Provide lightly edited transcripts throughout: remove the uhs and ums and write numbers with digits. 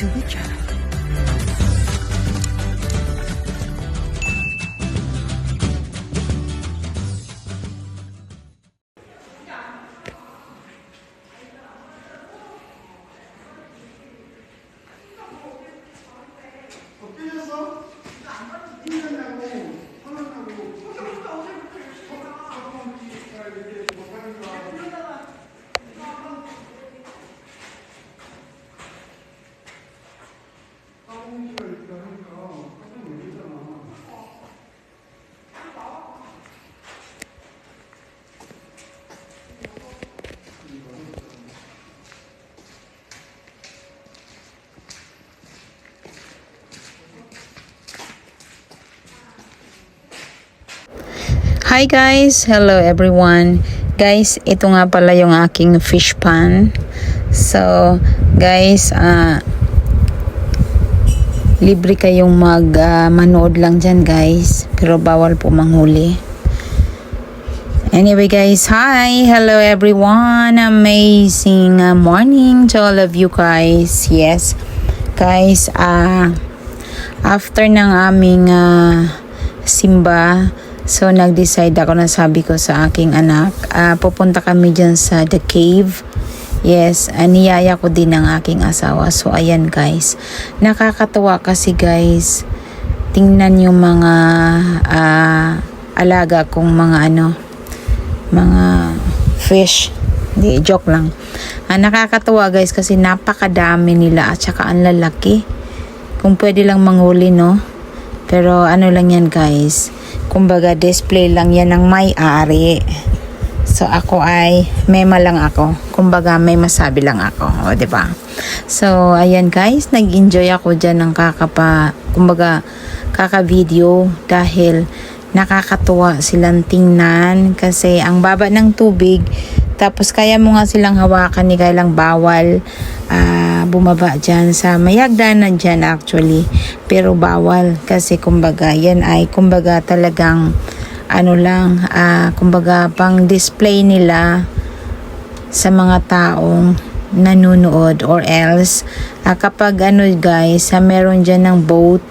Sumicha. Hi guys! Hello everyone! Guys, ito nga pala yung aking fish pan. So, guys, libre kayong manood lang dyan guys. Pero bawal po manghuli. Anyway guys, hi! Hello everyone! Amazing morning to all of you guys. Yes, guys, after ng aming simba, so nag-decide ako na sabi ko sa aking anak, pupunta kami dyan sa The Cave. Yes, niyaya ko din ng aking asawa. So ayan guys, nakakatuwa kasi guys, tingnan yung mga alaga kong mga fish. Hindi, joke lang. Nakakatuwa guys kasi napakadami nila at saka ang lalaki. Kung pwede lang manghuli, no? Pero ano lang yan guys, kumbaga display lang yan ng may-ari. So ako ay mema lang ako. Kumbaga may masabi lang ako, o di ba? So ayan guys, nag-enjoy ako diyan ng kaka-video dahil nakakatuwa silang tingnan kasi ang baba ng tubig, tapos kaya mo nga silang hawakan, ni kailang bawal bumaba dyan sa may hagdanan dyan actually, pero bawal kasi kumbaga yan ay kumbaga talagang kumbaga pang display nila sa mga taong nanunood, or else kapag guys, meron dyan ng boat,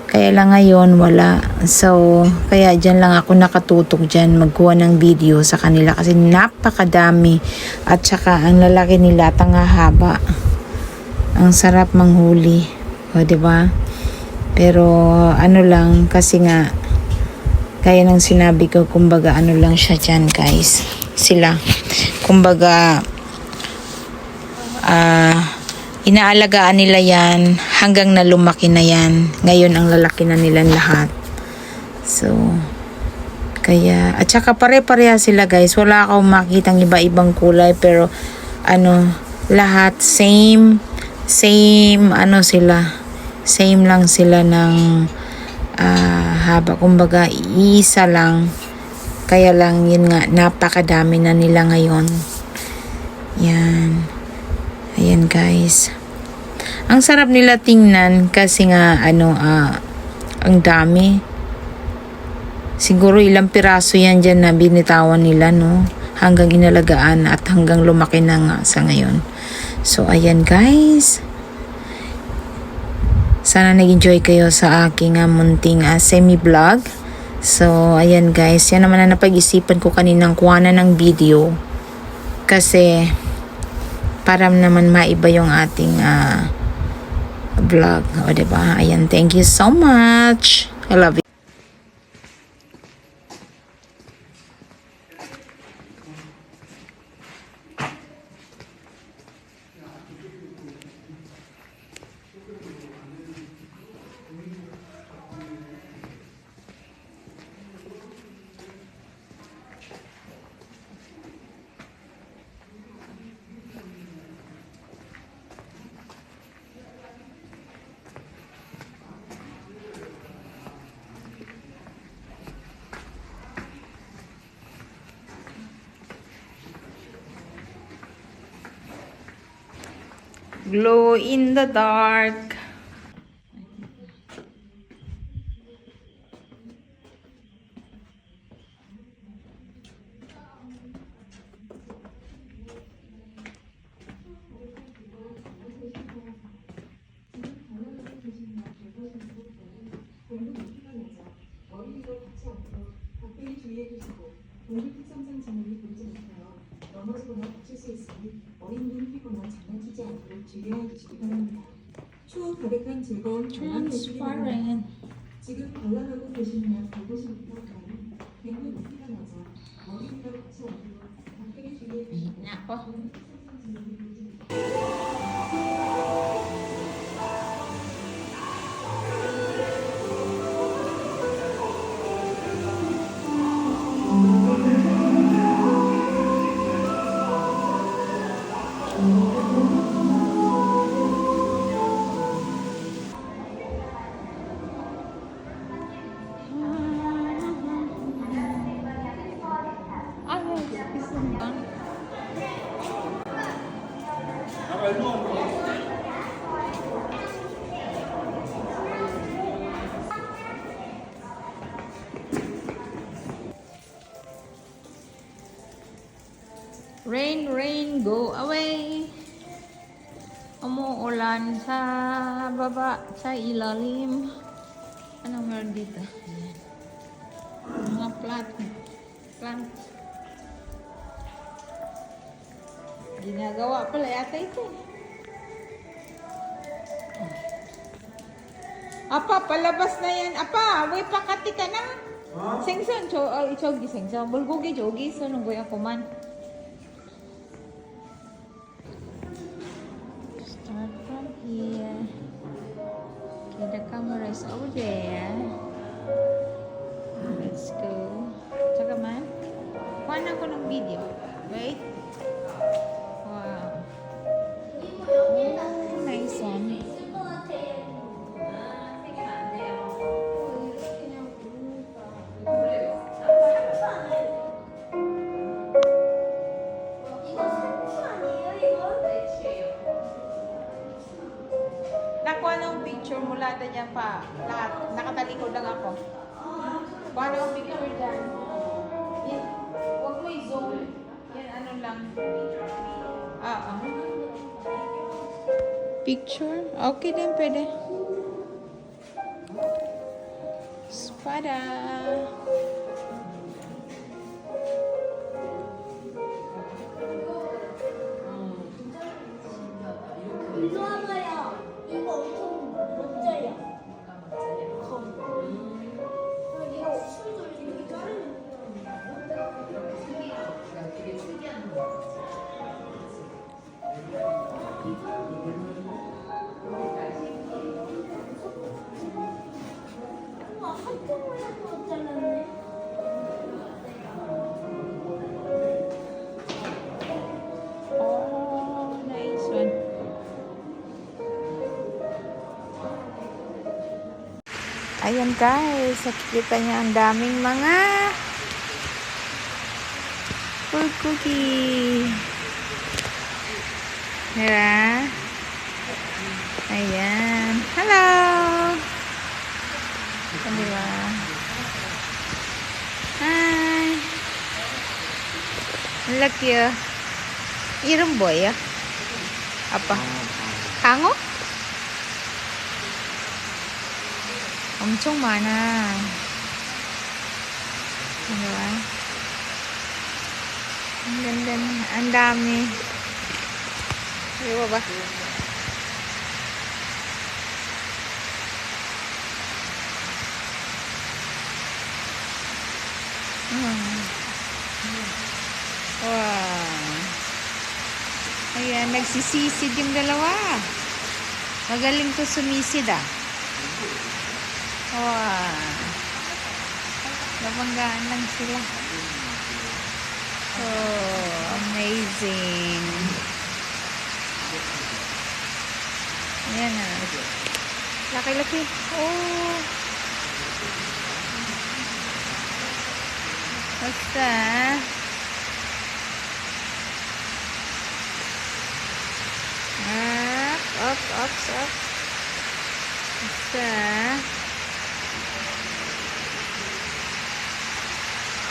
kaya lang ngayon wala. So kaya dyan lang ako nakatutok dyan magkuha ng video sa kanila kasi napakadami at saka ang lalaki nila haba. Ang sarap manghuli, o diba? Pero lang kasi nga kaya ng sinabi ko, kumbaga lang siya dyan guys, sila kumbaga inaalagaan nila yan hanggang na lumaki na yan. Ngayon ang lalaki na nilang lahat. So kaya, at saka pare-pareha sila guys, wala akong makitang iba-ibang kulay, pero lahat same same lang sila ng haba, kumbaga iisa lang. Kaya lang yun nga, napakadami na nila ngayon. Yan, ayan guys, ang sarap nila tingnan kasi nga ang dami. Siguro ilang piraso yan dyan na binitawan nila, no, hanggang inalagaan at hanggang lumaki na nga sa ngayon. So ayan guys, sana nag-enjoy kayo sa aking munting semi-vlog. So ayan guys, yan naman na napag-isipan ko kaninang kuhanan ng video kasi para naman maiba yung ating vlog, o diba? Ayan, thank you so much, I love you. Glow in the dark. 수 있으니 어린이는 피곤나 장난치지 않도록 주의해 주시기 바랍니다. 추억 가득한 즐거운 관람 되시기 바랍니다. 지금 관람하고 계시는 가보시부터 가는 백문 높이가 낮아 어린이가 같이 와도록 각별히 주의해 주시기 바랍니다. Rain, rain, go away. Umuulan sa baba, sa ilalim. Anong meron dito? Ayan. Mga plant. Ginagawa pala yata ito. Apa, palabas na yan. Apa, way pakati ka na. Sengson, chogi, sengson. Bulgogi, jogi. So, nunggoy ako man. Start from here. Okay, the camera is over there. Let's go. Tsaka man. Kuha na ko ng video. Wait. Wow. Oh, nice one. Nakuha ng picture mula dyan pa. Lahat. Nakatalikod lang ako. Kuha ng picture dyan. Yan. Huwag mo i-zoom. Yan ano lang. Picture? Okay din, pwede. Espada. 이거봐요. 이거 엄청 멋져요. 이거 술도 이렇게 자르는 우와, 한 통을 해서 잘랐네. Oh, nice one. Ayan guys, nakikita niya ang daming mga cookie. Diba? Ayan. Hello! Diba? Hi! Ang laki ah. 이름 뭐예요? 아빠. 강어? 엄청 많아. Diba? Ang ganda na. Ang dami. Diba ba? Wow. Ayan, nagsisisid yung dalawa. Magaling to sumisid ah. Wow. Nabanggaan lang sila. Oh, amazing. Ayan ah. Laki-laki. Oh. Basta. Up. Basta.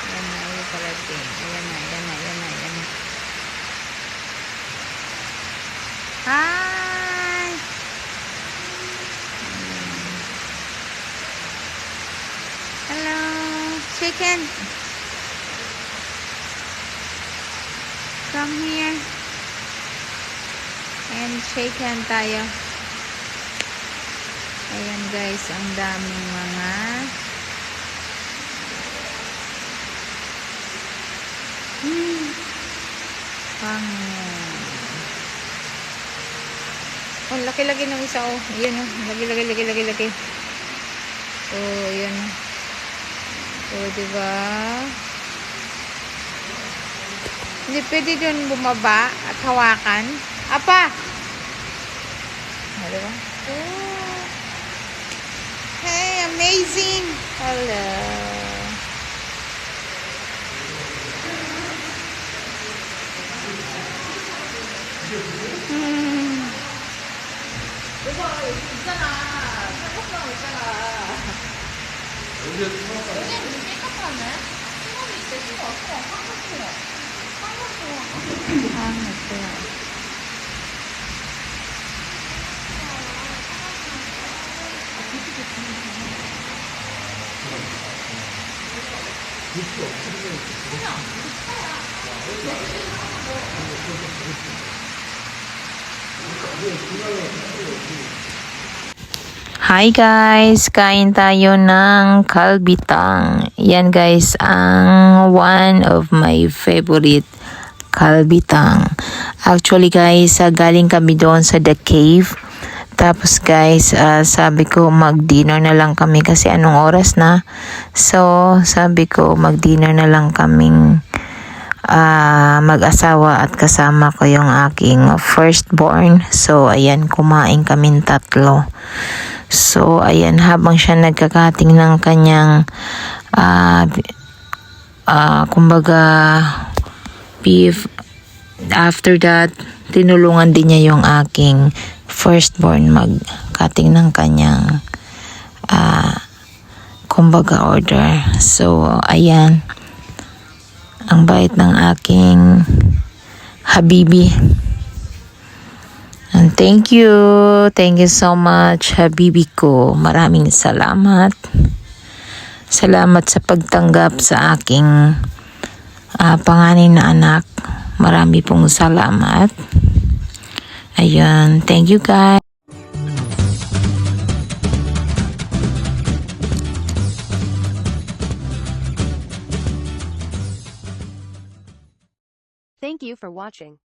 Ayan na, yung parating. Ayan na. Hi! Hello, chicken. Come here. Mag-shake hand tayo. Ayan guys, ang daming mga oh, laki-laki ng isa oh. Ayan oh, laki. Oh, ayan oh. Oh, diba? Hindi pwede dun bumaba at hawakan. Apa! Diba? Oh. Hey, amazing! Hello! 이거 있잖아. 삼각형 있잖아. 여기 깨끗하네. 수건이 있대. 삼각형. Hi guys, kain tayo ng kalbitang. Yan guys, ang one of my favorite kalbitang. Actually guys, galing kami doon sa The Cave. Tapos guys, sabi ko mag-dinner na lang kami kasi anong oras na. So, sabi ko mag-dinner na lang kaming mag-asawa at kasama ko yung aking firstborn. So, ayan, kumain kaming tatlo. So, ayan, habang siya nagkakating ng kanyang kumbaga beef, after that, tinulungan din niya yung aking firstborn mag-cutting ng kanyang kumbaga order. So, ayan, ang bait ng aking habibi. And thank you so much habibi ko. Maraming salamat. Salamat sa pagtanggap sa aking panganay na anak. Marami pong salamat. Ayun, thank you guys. Thank you for watching.